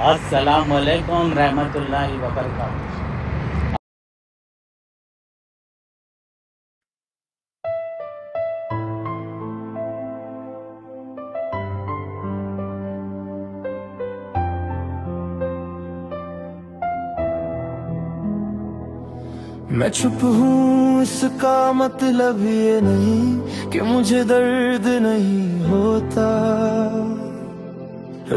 السلام علیکم رحمۃ اللہ وبرکاتہ۔ میں چھپ ہوں اس کا مطلب یہ نہیں کہ مجھے درد نہیں ہوتا،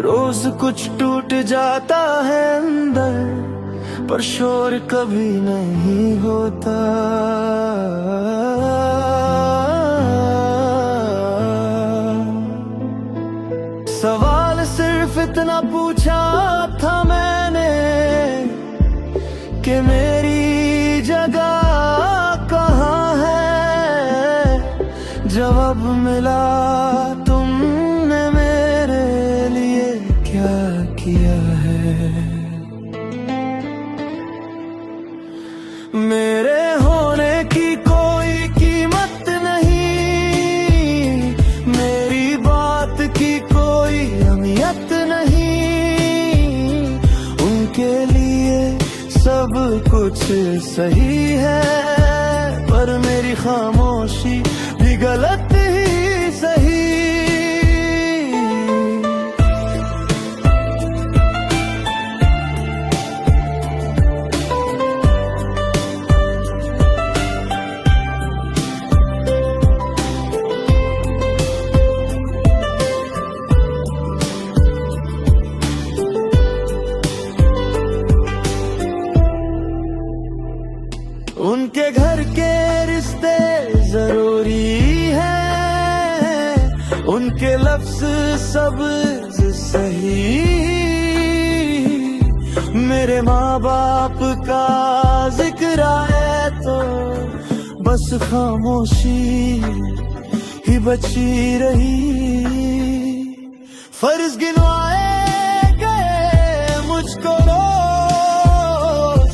روز کچھ ٹوٹ جاتا ہے اندر پر شور کبھی نہیں ہوتا۔ سوال صرف اتنا پوچھا تھا میں نے کہ میری جگہ کہاں ہے، جواب ملا تم نے میرے لیے کیا کیا ہے۔ میرے ہونے کی کوئی قیمت نہیں، میری بات کی کوئی اہمیت نہیں، ان کے لیے سب کچھ صحیح ہے پر میری خاموشی بھی غلط ہی صحیح۔ ان کے گھر کے رشتے ضروری ہیں، ان کے لفظ سب صحیح، میرے ماں باپ کا ذکر آئے تو بس خاموشی ہی بچی رہی۔ فرض گنوائے گئے مجھ کو روز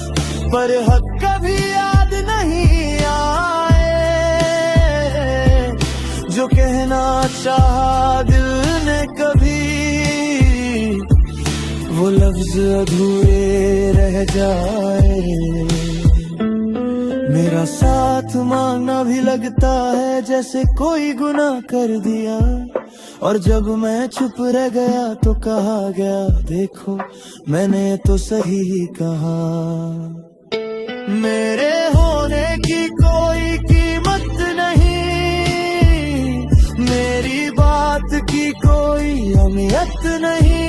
پر حق کبھی یاد نہیں آئے، جو کہنا چاہا دل نے کبھی وہ لفظ ادھورے رہ جائے۔ میرا ساتھ مانگنا بھی لگتا ہے جیسے کوئی گناہ کر دیا، اور جب میں چپ رہ گیا تو کہا گیا دیکھو میں نے تو صحیح کہا۔ میرے ہونے کی کوئی قیمت نہیں، میری بات کی کوئی اہمیت نہیں،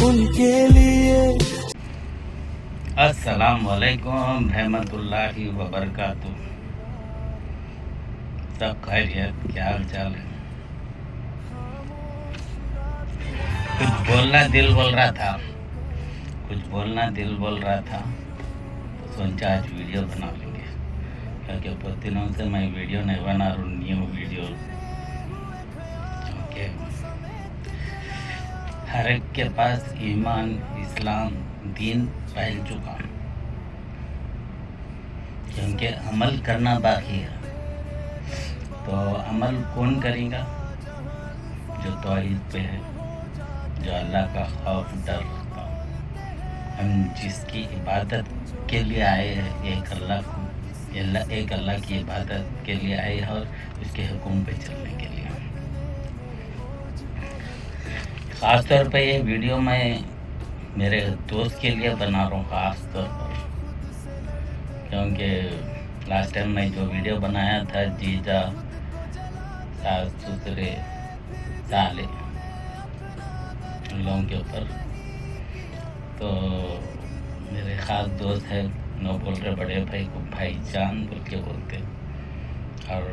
ان کے لیے۔ السلام علیکم رحمۃ اللہ وبرکاتہ۔ سب خیریت؟ کیا حال چال ہے؟ کچھ بولنا دل بول رہا تھا، تو سوچا آج ویڈیو بنا لیں گے، کیونکہ بہت دنوں سے میں ویڈیو نہیں بنا رہا ہوں، نیو ویڈیو، کیونکہ ہر ایک کے پاس ایمان، اسلام، دین پھیل چکا، کیونکہ عمل کرنا باقی ہے۔ تو عمل کون کرے گا؟ جو توحید پہ ہے، جو اللہ کا خوف ڈر رکھتا ہو۔ ہم جس کی عبادت کے لیے آئے ہیں، ایک اللہ کی عبادت کے لیے آئے ہیں اور اس کے حکم پہ چلنے کے لیے۔ خاص طور پہ یہ ویڈیو میں میرے دوست کے لیے بنا رہا ہوں، خاص طور پر، کیونکہ لاسٹ ٹائم میں جو ویڈیو بنایا تھا جیجا، ساس سسرے، سالے، ان لوگوں کے اوپر، تو میرے خاص دوست ہے، نو بول رہے بڑے بھائی کو بھائی جان بول کے بولتے، اور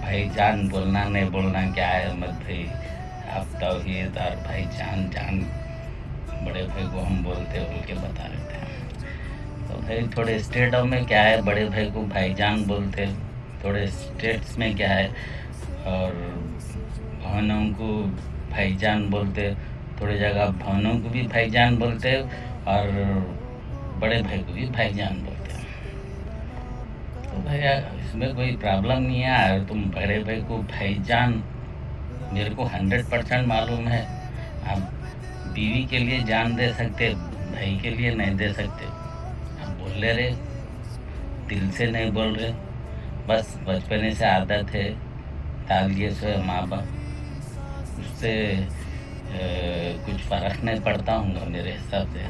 بھائی جان بولنا نہیں بولنا کیا ہے احمد بھائی، آپ توحید اور بھائی جان بڑے بھائی کو ہم بولتے بول کے بتا رہے تھے۔ تو بھائی تھوڑے اسٹیٹوں میں کیا ہے بڑے بھائی کو بھائی جان بولتے، تھوڑے اسٹیٹس میں کیا ہے، اور بہنوں کو بھائی جان بولتے، تھوڑی جگہ بہنوں کو بھی بھائی جان بولتے اور بڑے بھائی کو بھی بھائی جان بولتے ہیں۔ تو بھائی اس میں کوئی پرابلم نہیں ہے، اگر تم بڑے بھائی کو بھائی جان मेरे को 100% मालूम है, आप बीवी के लिए जान दे सकते, भाई के लिए नहीं दे सकते। आप बोल ले रहे, दिल से नहीं बोल रहे, बस बचपने से आदत है, डाल दिए सो माँ बाप, उससे कुछ फ़र्क नहीं पड़ता होगा मेरे हिसाब से।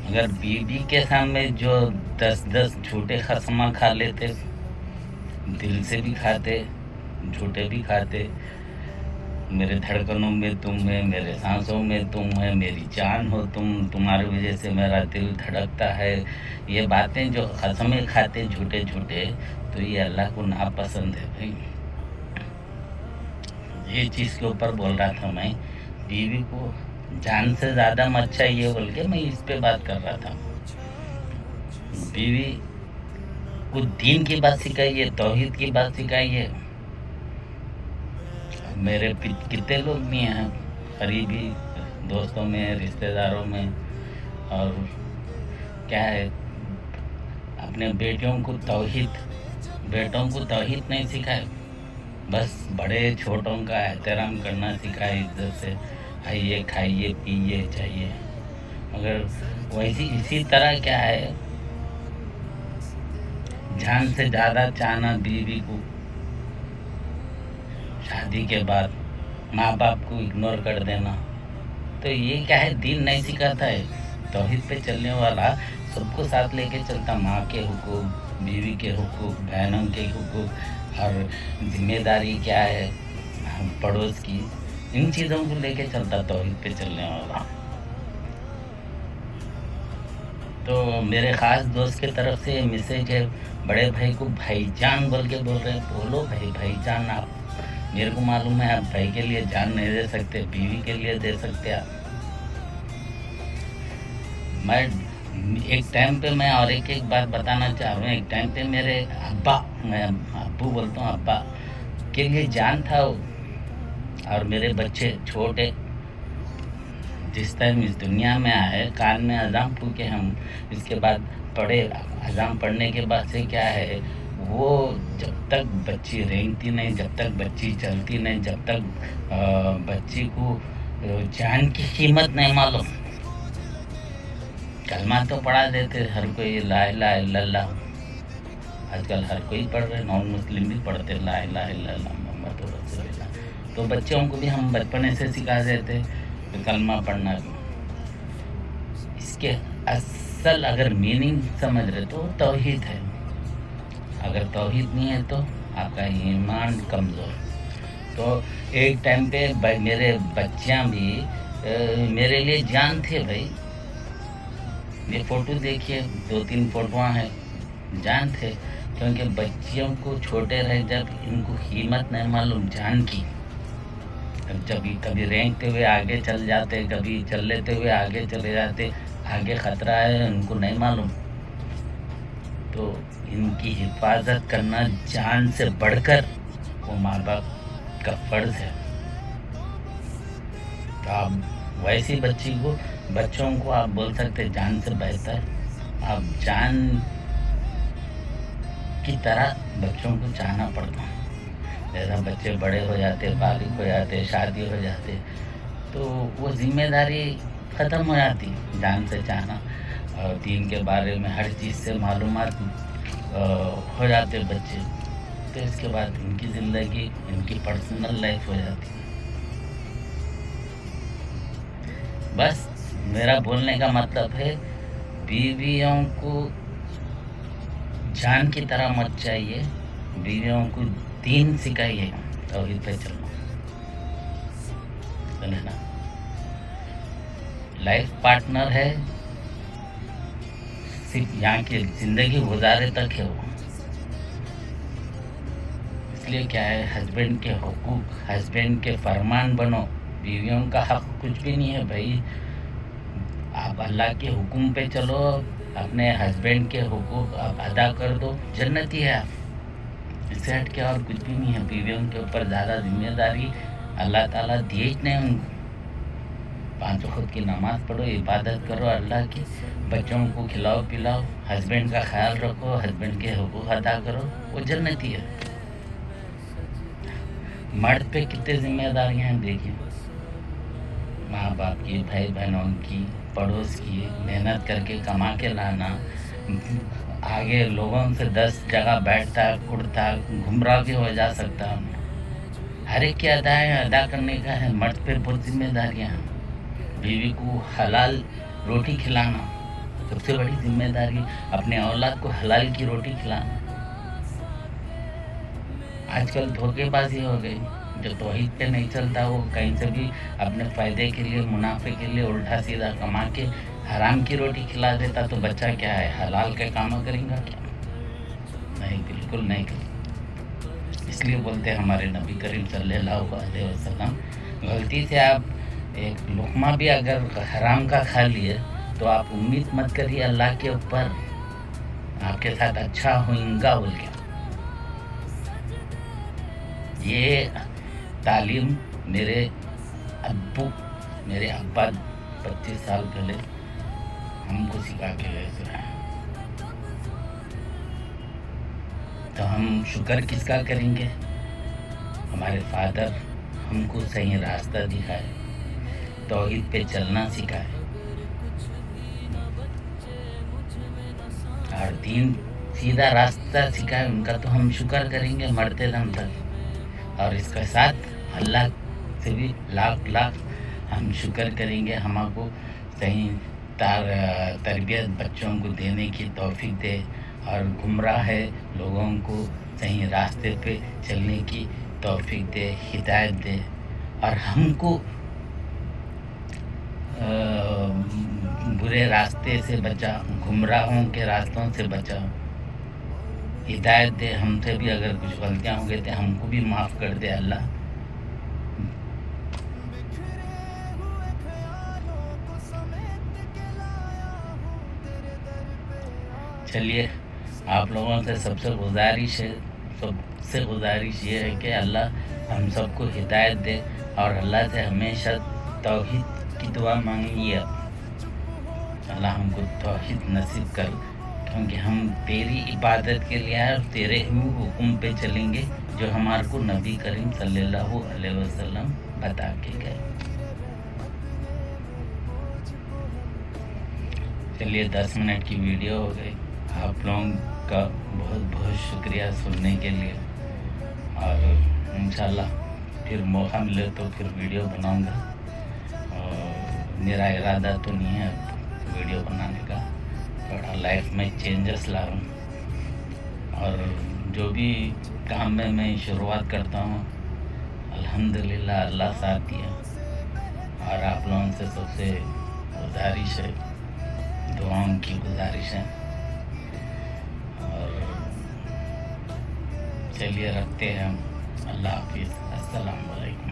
मगर बीवी के सामने जो 10-10 झूठे खसमा खा लेते, दिल से भी खाते, झूठे भी खाते, मेरे धड़कनों में तुम है, मेरे सांसों में तुम है, मेरी जान हो तुम, तुम्हारी वजह से मेरा दिल धड़कता है, ये बातें जो कसमें खाते झूठे झूठे, तो ये अल्लाह को नापसंद है भाई। ये चीज़ के ऊपर बोल रहा था मैं, बीवी को जान से ज़्यादा मत चाहिए बोल के मैं इस पे बात कर रहा था। बीवी को दीन की बात सिखाइए, तौहीद की बात सिखाइए। मेरे कितने लोग भी हैं करीबी दोस्तों में, रिश्तेदारों में, और क्या है, अपने बेटों को तौहीद नहीं सिखाए, बस बड़े छोटों का एहतराम करना सिखाए, इज्जत से आइए खाइए पिए चाहिए। मगर वैसी इसी तरह क्या है, जान से ज़्यादा चाहना बीवी को, शादी के बाद माँ बाप को इग्नोर कर देना, तो ये क्या है, दीन नहीं सिखाता है। तौहीद पे चलने वाला सबको साथ लेके चलता, माँ के हुकूक, बीवी के हुकूक, बहनों के हुकूक, और जिम्मेदारी क्या है पड़ोस की, इन चीज़ों को लेके चलता तौहीद पे चलने वाला। तो मेरे ख़ास दोस्त की तरफ से मैसेज है, बड़े भाई को भाईजान बोल के बोल रहे हैं, बोलो भाई भाईजान। आप, मेरे को मालूम है आप भाई के लिए जान नहीं दे सकते, बीवी के लिए दे सकते आप। मैं एक टाइम पे, मैं और एक बात बताना चाह रहा हूँ, एक टाइम पे मेरे अब्बा, मैं अब्बू बोलता हूँ, अब्बा के लिए जान था वो, और मेरे बच्चे छोटे जिस टाइम इस दुनिया में आए, कान में अज़ान फूके हम, इसके बाद पढ़े, अज़ान पढ़ने के बाद से क्या है, वो जब तक बच्ची रेंगती नहीं, जब तक बच्ची चलती नहीं, जब तक बच्ची को जान की कीमत नहीं मालूम, कलमा तो पढ़ा देते हर कोई, ला इलाहा इल्लल्लाह, आजकल हर कोई पढ़ रहे, नॉन मुस्लिम भी पढ़ते ला इलाहा इल्लल्लाह मुहम्मदुर रसूलुल्लाह। तो बच्चों को भी हम बचपने से सिखा देते कलमा पढ़ना। इसके असल अगर मीनिंग समझ रहे तो तौहीद है, अगर तौहीद नहीं है तो आपका ईमान कमज़ोर। तो एक टाइम पे मेरे बच्चियाँ भी मेरे लिए जान थे भाई, ये फ़ोटो देखिए, 2-3 फ़ोटोआँ हैं, जान थे, क्योंकि बच्चियों को छोटे रहे जब इनको कीमत नहीं मालूम जान की, जब कभी रेंगते हुए आगे चल जाते, कभी चल लेते हुए आगे चले जाते, आगे ख़तरा है उनको नहीं मालूम, तो इनकी हिफाजत करना जान से बढ़कर वो माँ बाप का फ़र्ज़ है। तो आप वैसी बच्चों को आप बोल सकते जान से बेहतर, आप जान की तरह बच्चों को चाहना पड़ता है। जैसा बच्चे बड़े हो जाते, बालिग हो जाते, शादी हो जाते, तो वो जिम्मेदारी ख़त्म हो जाती, जान से चाहना, और दीन के बारे में हर चीज़ से मालूमात हो जाते बच्चे, तो इसके बाद इनकी ज़िंदगी, इनकी पर्सनल लाइफ हो जाती है। बस मेरा बोलने का मतलब है, बीवियों को जान की तरह मत चाहिए, बीवियों को दीन सिखाइए, तौहीद पे चलना, समझना। लाइफ पार्टनर है, सिर्फ यहाँ की ज़िंदगी गुजारे तक है वो, इसलिए क्या है, हस्बैंड के हुकूक, हस्बैंड के फरमान बनो, बीवियों का हक कुछ भी नहीं है भाई। आप अल्लाह के हुक्म पे चलो, अपने हस्बैंड के हुकूक आप अदा कर दो, जन्नती है आप। इससे हट के और कुछ भी नहीं है। बीवियों के ऊपर ज़्यादा जिम्मेदारी अल्लाह ताला दिए ही नहीं उनको। 5 वक्त की नमाज़ पढ़ो, इबादत करो अल्लाह की, बच्चों को खिलाओ पिलाओ, हस्बैंड का ख्याल रखो, हस्बैंड के हुकूक अदा करो, वो जन्नती है। मर्द पे कितनी जिम्मेदारियां हैं देखिए, माँ बाप की, भाई बहनों की, पड़ोस की, मेहनत करके कमा के लाना, आगे लोगों से 10 जगह बैठता उठता गुमराह भी हो जा सकता है। हर एक की अदाएँ अदा करने का है, मर्द पे बहुत जिम्मेदारियाँ हैं। बीवी को हलाल रोटी खिलाना सबसे बड़ी जिम्मेदारी, अपने औलाद को हलाल की रोटी खिलाना। आजकल धोखेबाजी हो गई, जो तौहीद पे नहीं चलता वो कहीं से भी अपने फ़ायदे के लिए, मुनाफे के लिए उल्टा सीधा कमा के हराम की रोटी खिला देता, तो बच्चा क्या है, हलाल के काम करेगा क्या? नहीं, बिल्कुल नहीं। इसलिए बोलते हैं हमारे नबी करीम सल्लल्लाहु अलैहि वसल्लम, गलती से आप एक लुक़मा भी अगर हराम का खा लिए तो आप उम्मीद मत करिए अल्लाह के ऊपर आपके साथ अच्छा होगा बोल के। ये तालीम मेरे अब्बा 25 साल पहले हमको सिखा के गए थे। तो हम शुक्र किसका करेंगे? हमारे फादर हमको सही रास्ता दिखाए, तौहीद पे चलना सिखाए और दीन सीधा रास्ता सिखाए, उनका तो हम शुक्र करेंगे मरते दम तक। और इसके साथ अल्लाह से भी लाख हम शुक्र करेंगे, हमको सही तरबियत बच्चों को देने की तौफीक दे और गुमराह है लोगों को सही रास्ते पे चलने की तौफीक दे, हिदायत दे और हमको बुरे रास्ते से बचा, गुमराहों के रास्तों से बचा, हिदायत दे। हमसे भी अगर कुछ गलतियाँ हो गई तो हमको भी माफ़ कर दे अल्लाह। चलिए, आप लोगों से सबसे गुजारिश ये है कि अल्लाह हम सबको हिदायत दे और अल्लाह से हमेशा तौहीद की दुआ मांगिए। अल्लाह हमको तौहीद नसीब कर, क्योंकि हम तेरी इबादत के लिए आए और तेरे ही हुक्म पे चलेंगे जो हमारे को नबी करीम सल्लल्लाहु अलैहि वसल्लम बता के गए। चलिए, 10 मिनट की वीडियो हो गई। आप लोगों का बहुत बहुत शुक्रिया सुनने के लिए, और इंशाल्लाह फिर मौका मिले तो फिर वीडियो बनाऊंगा। और मेरा इरादा तो नहीं है वीडियो बनाने का, थोड़ा लाइफ में चेंजेस ला रहा हूँ और जो भी काम में मैं शुरुआत करता हूँ अल्हम्दुलिल्लाह अल्लाह साथ दिया। और आप लोगों से सबसे गुजारिश है, दुआओं की गुजारिश है। और चलिए रखते हैं हम। अल्लाह हाफिज़, अस्सलाम वालेकुम।